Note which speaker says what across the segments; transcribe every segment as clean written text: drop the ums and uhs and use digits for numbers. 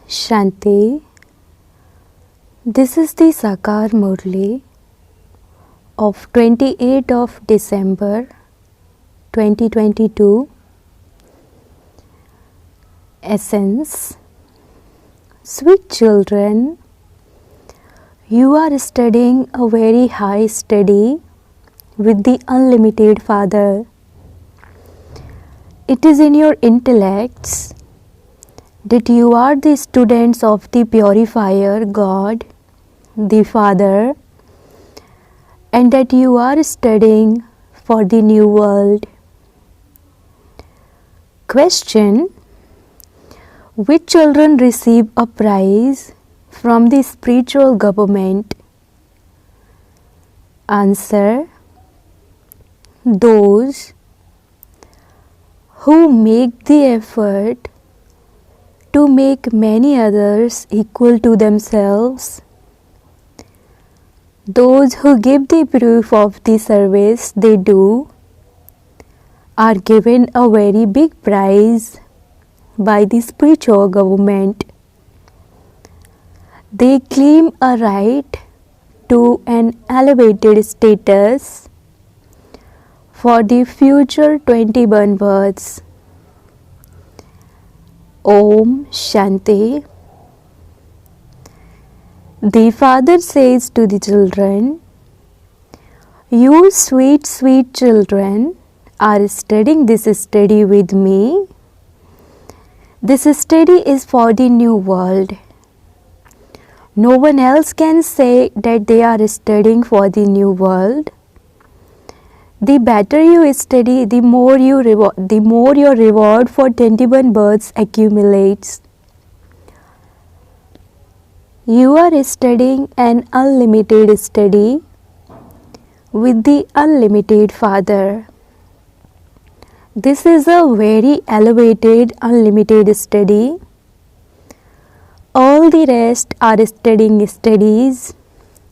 Speaker 1: Shanti. This is the Sakar Murli of 28th of December 2022. Essence. Sweet children, you are studying a very high study with the unlimited Father. It is in your intellects that you are the students of the purifier God, the Father, and that you are studying for the new world. Question: which children receive a prize from the spiritual government? Answer: those who make the effort to make many others equal to themselves, those who give the proof of the service they do, are given a very big prize by the spiritual government. They claim a right to an elevated status for the future 21 births. Om Shanti. The Father says to the children, you sweet, sweet children are studying this study with me. This study is for the new world. No one else can say that they are studying for the new world. The better you study, the more your reward for 21 births accumulates. You are studying an unlimited study with the unlimited Father. This is a very elevated, unlimited study. All the rest are studying studies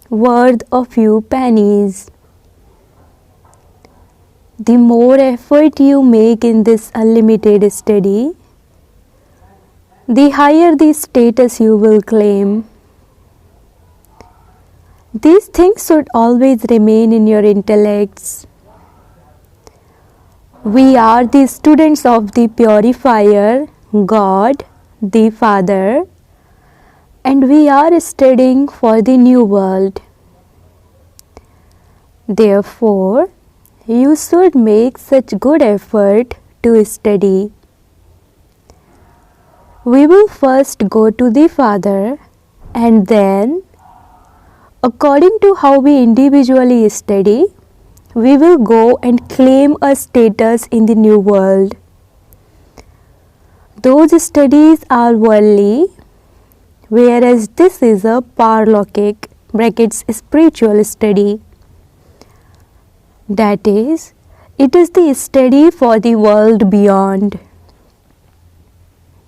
Speaker 1: worth a few pennies. The more effort you make in this unlimited study, the higher the status you will claim. These things should always remain in your intellects. We are the students of the purifier, God, the Father, and we are studying for the new world. Therefore, you should make such good effort to study. We will first go to the Father, and then, according to how we individually study, we will go and claim a status in the new world. Those studies are worldly, whereas this is a parlokik (spiritual study). That is, it is the study for the world beyond.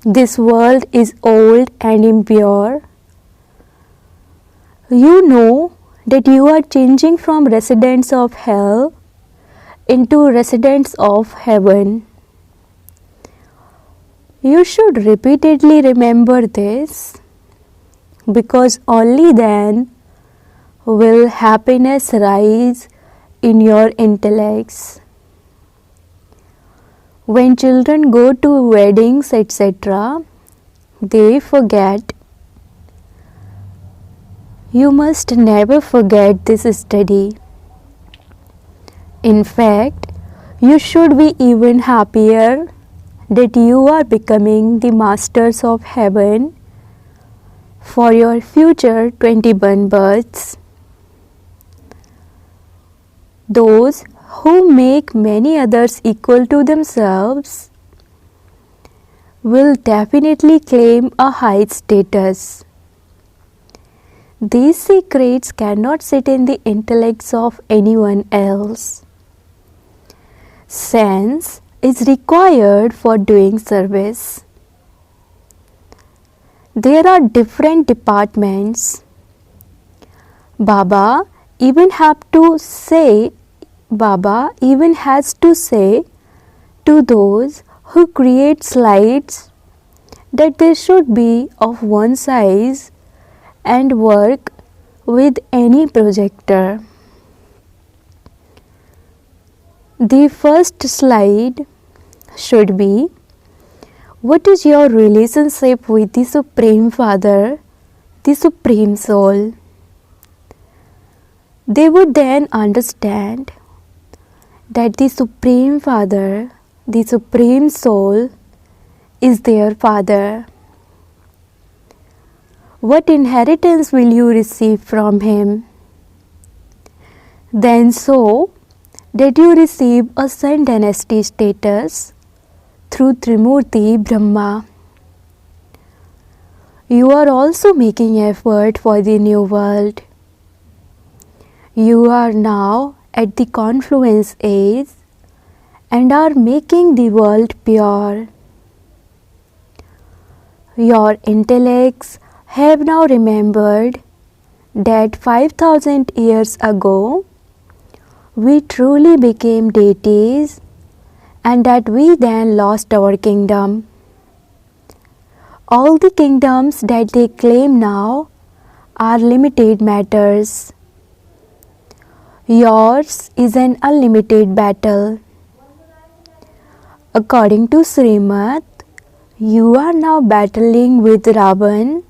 Speaker 1: This world is old and impure. You know that you are changing from residents of hell into residents of heaven. You should repeatedly remember this, because only then will happiness rise in your intellects. When children go to weddings, etc., they forget. You must never forget this study. In fact, you should be even happier that you are becoming the masters of heaven for your future 21 births. Those who make many others equal to themselves will definitely claim a high status. These secrets cannot sit in the intellects of anyone else. Sense is required for doing service. There are different departments. Baba even has to say to those who create slides that they should be of one size and work with any projector. The first slide should be, what is your relationship with the Supreme Father, the Supreme Soul? They would then understand that the Supreme Father, the Supreme Soul, is their Father. What inheritance will you receive from Him? Then so that you receive a Sun Dynasty status through Trimurti Brahma. You are also making effort for the new world. You are now at the confluence age and are making the world pure. Your intellects have now remembered that 5,000 years ago we truly became deities and that we then lost our kingdom. All the kingdoms that they claim now are limited matters. Yours is an unlimited battle. According to Srimad, you are now battling with Ravan,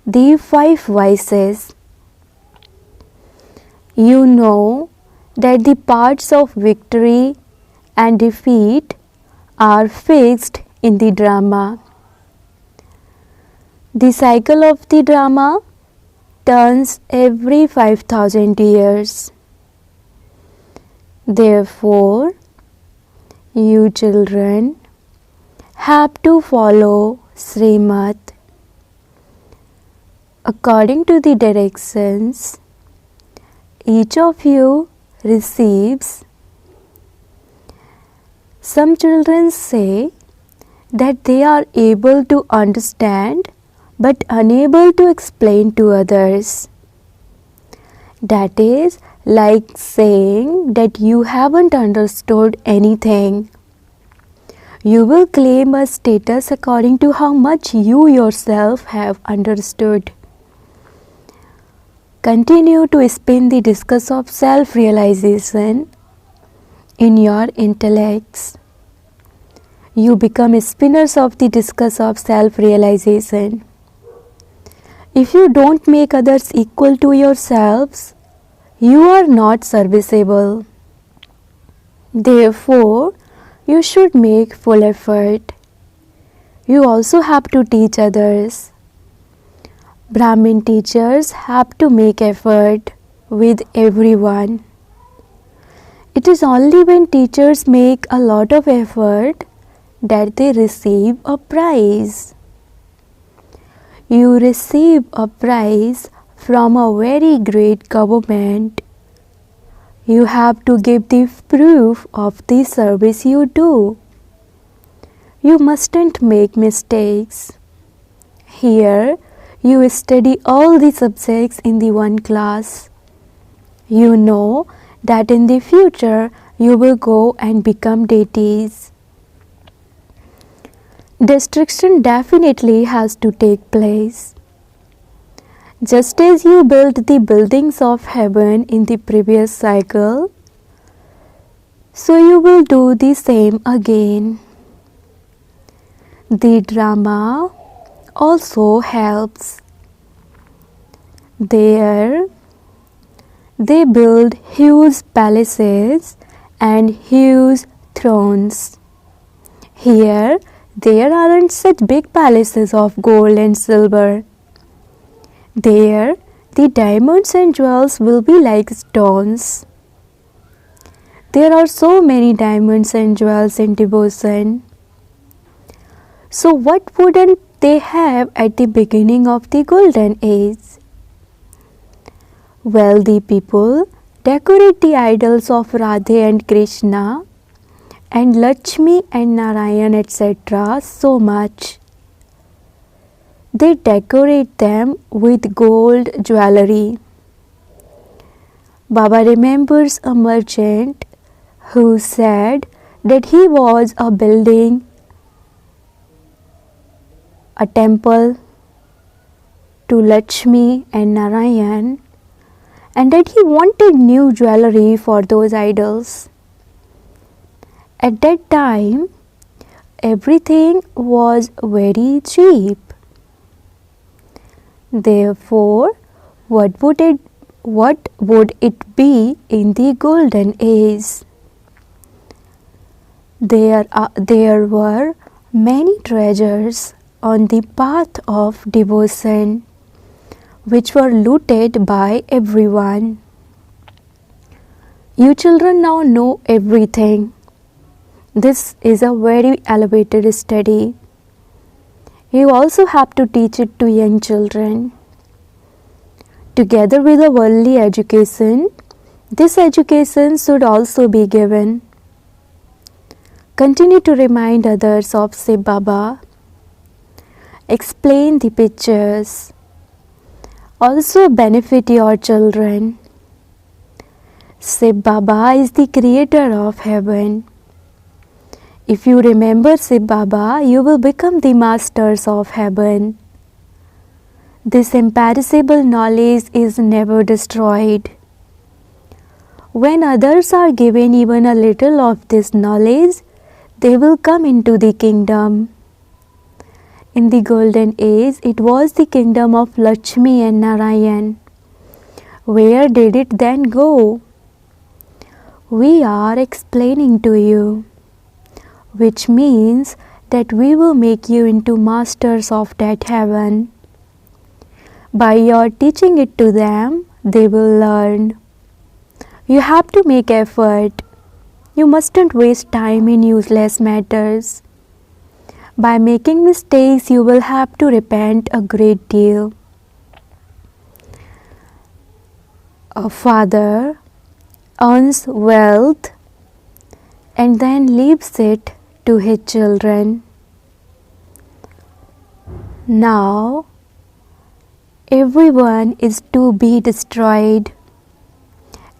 Speaker 1: the 5 vices. You know that the parts of victory and defeat are fixed in the drama. The cycle of the drama turns every 5,000 years. Therefore, you children have to follow Srimad. According to the directions, each of you receives. Some children say that they are able to understand but unable to explain to others. That is like saying that you haven't understood anything. You will claim a status according to how much you yourself have understood. Continue to spin the discus of self-realization in your intellects. You become spinners of the discus of self-realization. If you don't make others equal to yourselves, you are not serviceable. Therefore, you should make full effort. You also have to teach others. Brahmin teachers have to make effort with everyone. It is only when teachers make a lot of effort that they receive a prize. You receive a prize from a very great government. You have to give the proof of the service you do. You mustn't make mistakes. Here, you study all the subjects in the one class. You know that in the future you will go and become deities. Destruction definitely has to take place. Just as you built the buildings of heaven in the previous cycle, so you will do the same again. The drama also helps. There, they build huge palaces and huge thrones. Here, there aren't such big palaces of gold and silver. There, the diamonds and jewels will be like stones. There are so many diamonds and jewels in devotion. So what wouldn't they have at the beginning of the golden age? Wealthy people decorate the idols of Radhe and Krishna and Lakshmi and Narayan, etc. so much. They decorate them with gold jewelry. Baba remembers a merchant who said that he was building a temple to Lakshmi and Narayan, and that he wanted new jewelry for those idols. At that time, everything was very cheap. Therefore, what would it be in the golden age? There were many treasures on the path of devotion, which were looted by everyone. You children now know everything. This is a very elevated study. You also have to teach it to young children. Together with a worldly education, this education should also be given. Continue to remind others of Shiv Baba. Explain the pictures. Also benefit your children. Shiv Baba is the creator of heaven. If you remember Shiv Baba, you will become the masters of heaven. This imperishable knowledge is never destroyed. When others are given even a little of this knowledge, they will come into the kingdom. In the golden age, it was the kingdom of Lakshmi and Narayan. Where did it then go? We are explaining to you, which means that we will make you into masters of that heaven. By your teaching it to them, they will learn. You have to make effort. You mustn't waste time in useless matters. By making mistakes, you will have to repent a great deal. A father earns wealth and then leaves it to his children. Now, everyone is to be destroyed.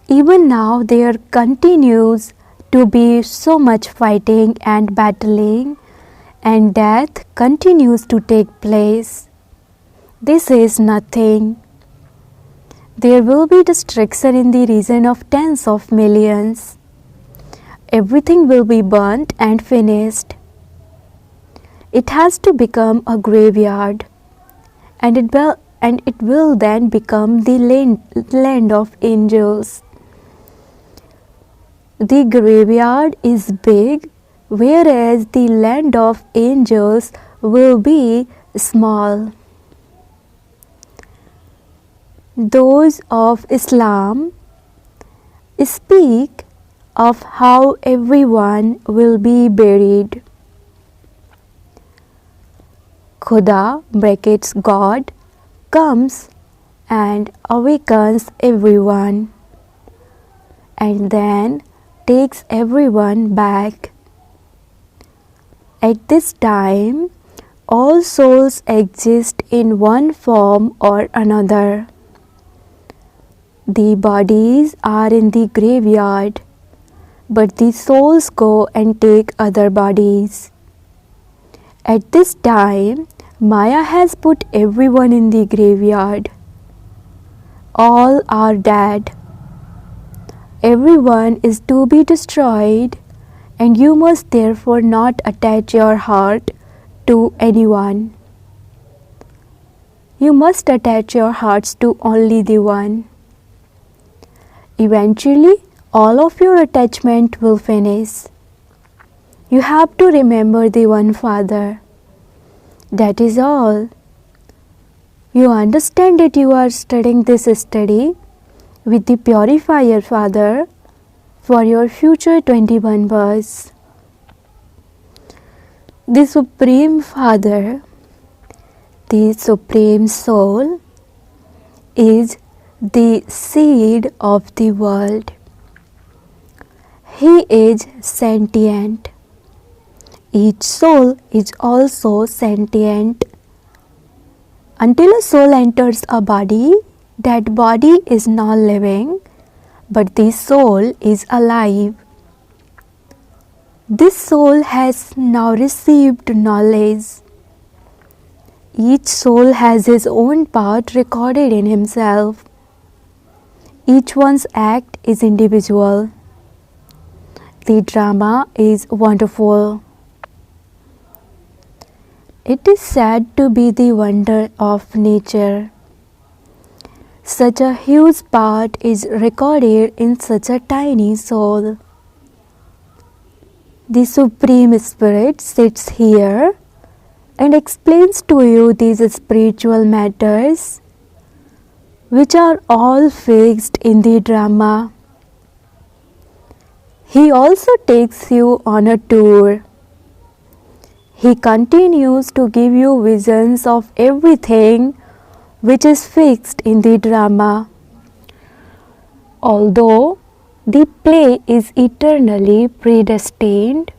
Speaker 1: Even now, there continues to be so much fighting and battling, and death continues to take place. This is nothing. There will be destruction in the region of tens of millions. Everything will be burnt and finished. It has to become a graveyard, and it will then become the land of angels. The graveyard is big, whereas the land of angels will be small. Those of Islam speak of how everyone will be buried. Khuda brackets God comes and awakens everyone, and then takes everyone back. At this time, all souls exist in one form or another. The bodies are in the graveyard, but the souls go and take other bodies. At this time, Maya has put everyone in the graveyard. All are dead. Everyone is to be destroyed, and you must therefore not attach your heart to anyone. You must attach your hearts to only the one. Eventually, all of your attachment will finish. You have to remember the one Father. That is all. You understand that you are studying this study with the Purifier Father for your future 21 births. The Supreme Father, the Supreme Soul, is the seed of the world. He is sentient. Each soul is also sentient. Until a soul enters a body, that body is not living, but the soul is alive. This soul has now received knowledge. Each soul has his own part recorded in himself. Each one's act is individual. The drama is wonderful. It is said to be the wonder of nature. Such a huge part is recorded in such a tiny soul. The Supreme Spirit sits here and explains to you these spiritual matters, which are all fixed in the drama. He also takes you on a tour. He continues to give you visions of everything which is fixed in the drama. Although the play is eternally predestined,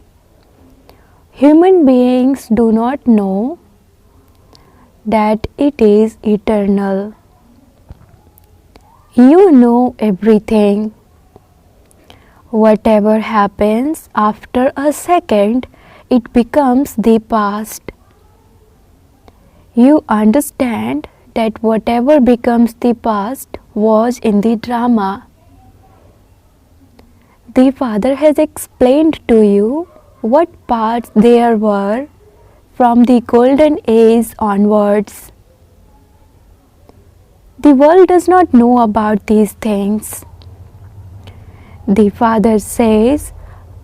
Speaker 1: human beings do not know that it is eternal. You know everything. Whatever happens after a second, it becomes the past. You understand that whatever becomes the past was in the drama. The Father has explained to you what parts there were from the golden age onwards. The world does not know about these things. The Father says,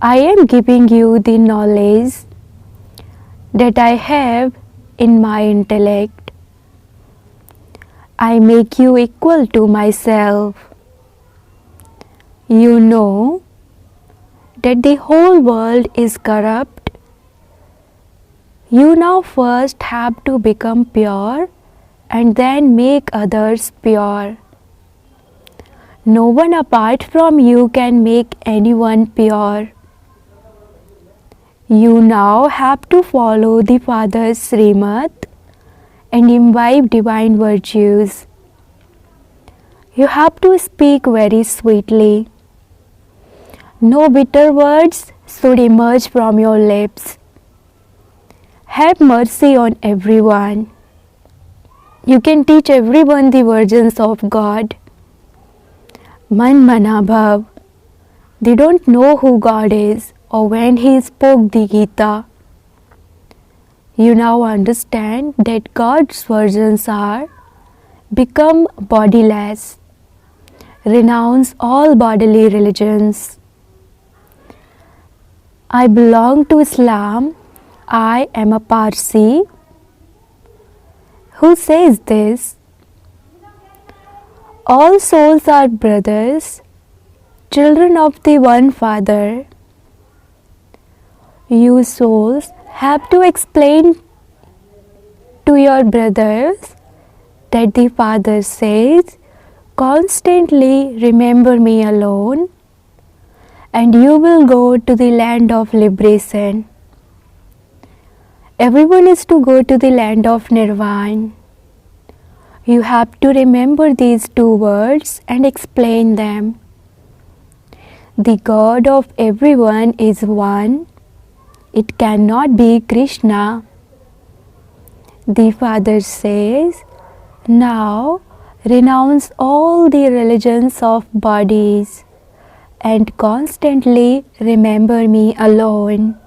Speaker 1: I am giving you the knowledge that I have in my intellect. I make you equal to myself. You know that the whole world is corrupt. You now first have to become pure and then make others pure. No one apart from you can make anyone pure. You now have to follow the Father's Srimad and imbibe divine virtues. You have to speak very sweetly. No bitter words should emerge from your lips. Have mercy on everyone. You can teach everyone the virgins of God. Man mana bhav. They don't know who God is or when He spoke the Gita. You now understand that God's virgins are become bodiless. Renounce all bodily religions. I belong to Islam. I am a Parsi. Who says this? All souls are brothers, children of the one Father. You souls have to explain to your brothers that the Father says, constantly remember me alone, and you will go to the land of liberation. Everyone is to go to the land of Nirvana. You have to remember these two words and explain them. The God of everyone is one. It cannot be Krishna. The Father says, now renounce all the religions of bodies and constantly remember me alone.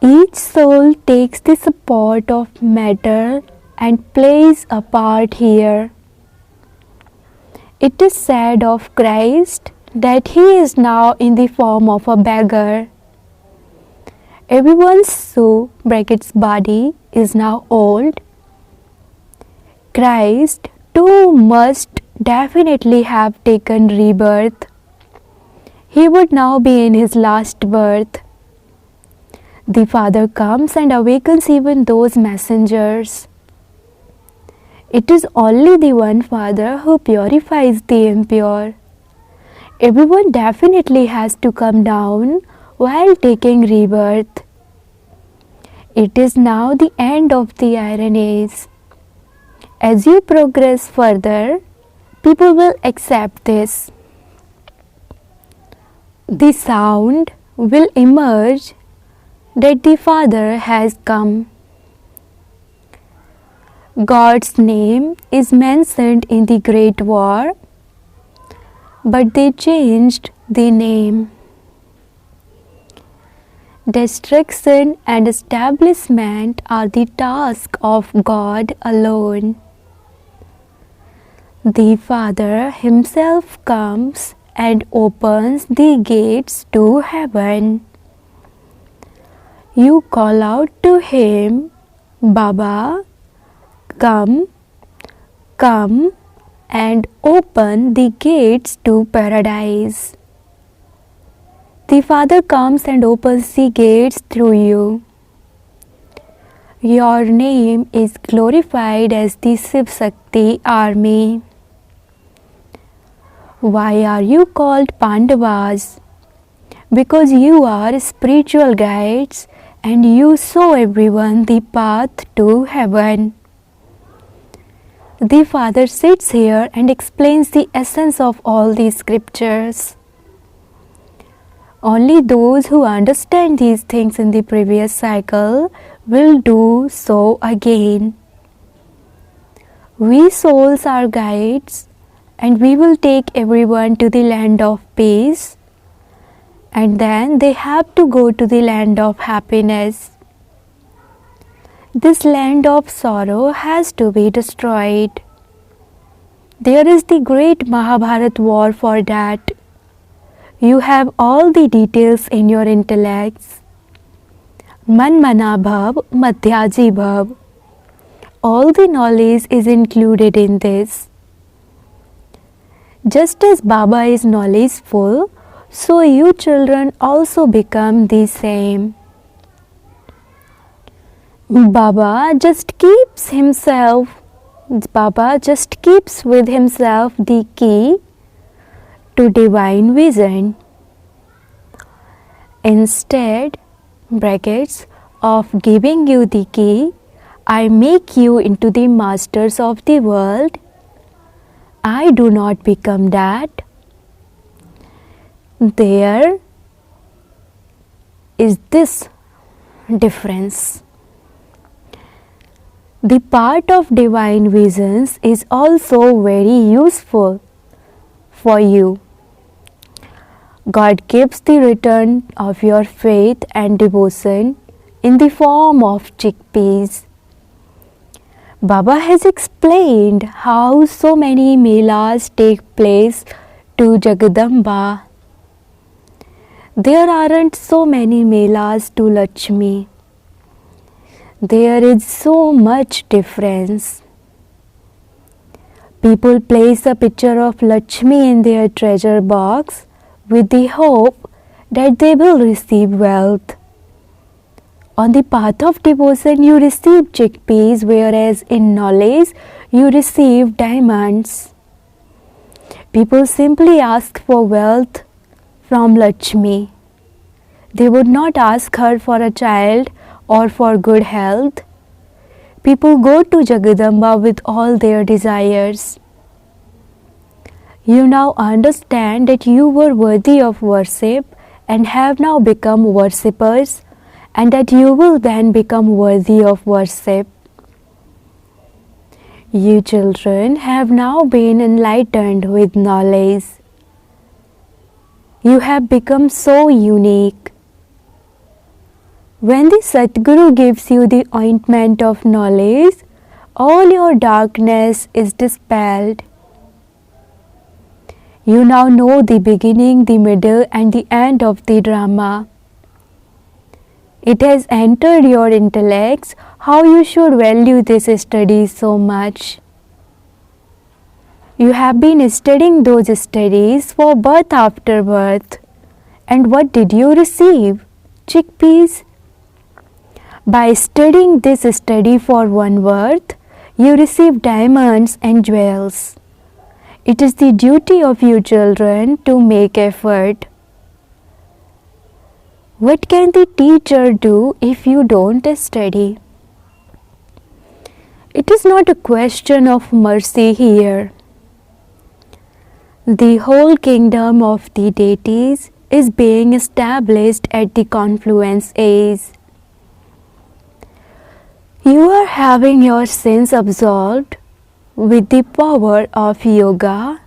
Speaker 1: Each soul takes the support of matter and plays a part here. It is said of Christ that He is now in the form of a beggar. Everyone's shoe brackets body is now old. Christ too must definitely have taken rebirth. He would now be in His last birth. The Father comes and awakens even those messengers. It is only the one Father who purifies the impure. Everyone definitely has to come down while taking rebirth. It is now the end of the Iron Age. As you progress further, people will accept this. The sound will emerge that the Father has come. God's name is mentioned in the Great War, but they changed the name. Destruction and establishment are the task of God alone. The Father Himself comes and opens the gates to heaven. You call out to Him, Baba, come, come, and open the gates to paradise. The Father comes and opens the gates through you. Your name is glorified as the Shiv Shakti army. Why are you called Pandavas? Because you are spiritual guides and you show everyone the path to heaven. The Father sits here and explains the essence of all these scriptures. Only those who understand these things in the previous cycle will do so again. We souls are guides and we will take everyone to the land of peace, and then they have to go to the land of happiness. This land of sorrow has to be destroyed. There is the great Mahabharat war for that. You have all the details in your intellects. Man mana bhav, madhyaji bhav. All the knowledge is included in this. Just as Baba is knowledgeful, so you children also become the same. Baba just keeps with himself the key to divine vision. Instead, of giving you the key, I make you into the masters of the world. I do not become that. There is this difference. The part of divine visions is also very useful for you. God gives the return of your faith and devotion in the form of chickpeas. Baba has explained how so many melas take place to Jagadamba. There aren't so many melas to Lakshmi. There is so much difference. People place a picture of Lakshmi in their treasure box with the hope that they will receive wealth. On the path of devotion, you receive chickpeas, whereas in knowledge, you receive diamonds. People simply ask for wealth from Lakshmi. They would not ask her for a child or for good health. People go to Jagadamba with all their desires. You now understand that you were worthy of worship and have now become worshippers, and that you will then become worthy of worship. You children have now been enlightened with knowledge. You have become so unique. When the Satguru gives you the ointment of knowledge, all your darkness is dispelled. You now know the beginning, the middle, and the end of the drama. It has entered your intellects how you should value this study so much. You have been studying those studies for birth after birth. And what did you receive? Chickpeas. By studying this study for one birth, you receive diamonds and jewels. It is the duty of you children to make effort. What can the teacher do if you don't study? It is not a question of mercy here. The whole kingdom of the deities is being established at the confluence age. You are having your sense absorbed with the power of yoga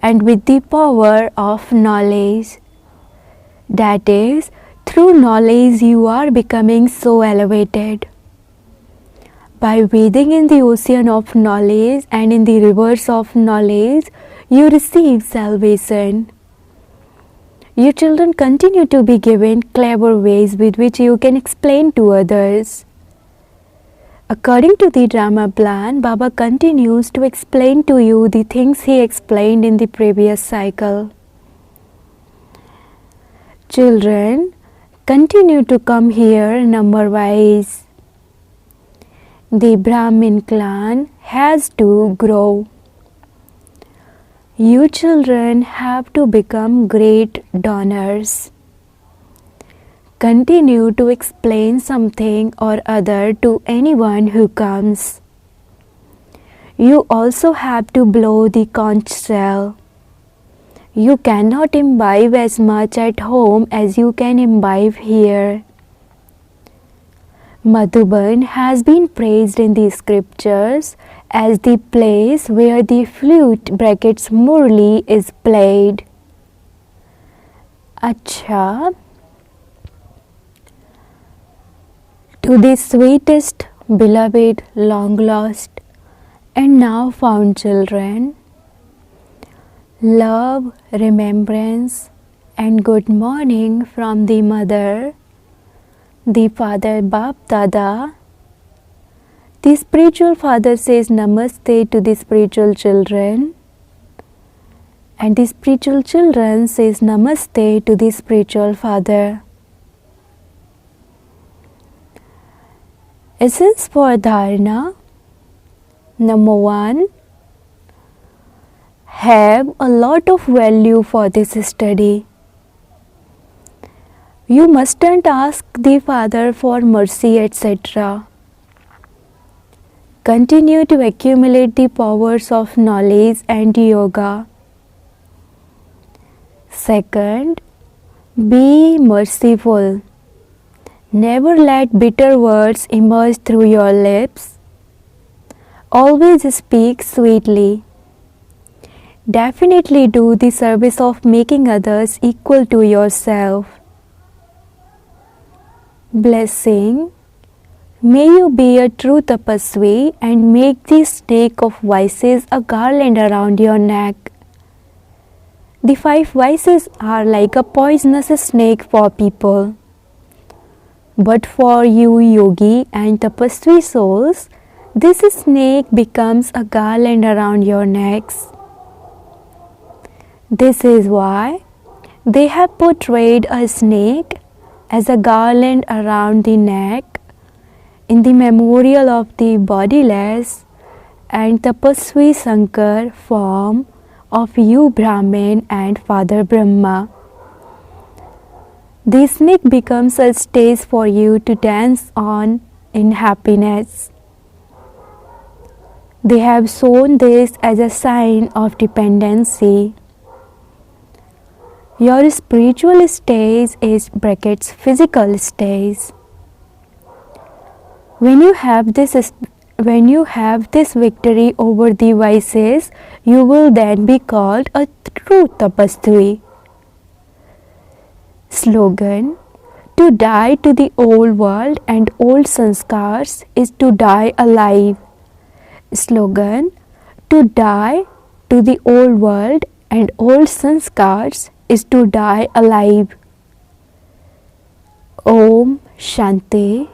Speaker 1: and with the power of knowledge. That is, through knowledge you are becoming so elevated. By wading in the ocean of knowledge and in the rivers of knowledge, you receive salvation. Your children continue to be given clever ways with which you can explain to others. According to the drama plan, Baba continues to explain to you the things he explained in the previous cycle. Children, continue to come here number-wise. The Brahmin clan has to grow. You children have to become great donors. Continue to explain something or other to anyone who comes. You also have to blow the conch shell. You cannot imbibe as much at home as you can imbibe here. Madhuban has been praised in the scriptures as the place where the flute (Murli) is played. Acha. To the sweetest, beloved, long lost, and now found children, love, remembrance, and good morning from the mother, the father Bap Dada. The spiritual father says namaste to the spiritual children, and the spiritual children says namaste to the spiritual father. Essence for Dharana. Number 1. Have a lot of value for this study. You mustn't ask the Father for mercy, etc. Continue to accumulate the powers of knowledge and yoga. Second, be merciful. Never let bitter words emerge through your lips. Always speak sweetly. Definitely do the service of making others equal to yourself. Blessing. May you be a true tapasvi and make the snake of vices a garland around your neck. The 5 vices are like a poisonous snake for people. But for you yogi and tapasvi souls, this snake becomes a garland around your necks. This is why they have portrayed a snake as a garland around the neck in the memorial of the bodiless and tapasvi Sankar form of you Brahmin and Father Brahma. The snake becomes a stage for you to dance on in happiness. They have shown this as a sign of dependency. Your spiritual stage is physical stage. When you have this victory over the vices, you will then be called a true tapasvi. Slogan: to die to the old world and old sanskars is to die alive. Slogan: to die to the old world and old sanskars is to die alive. Om Shanti.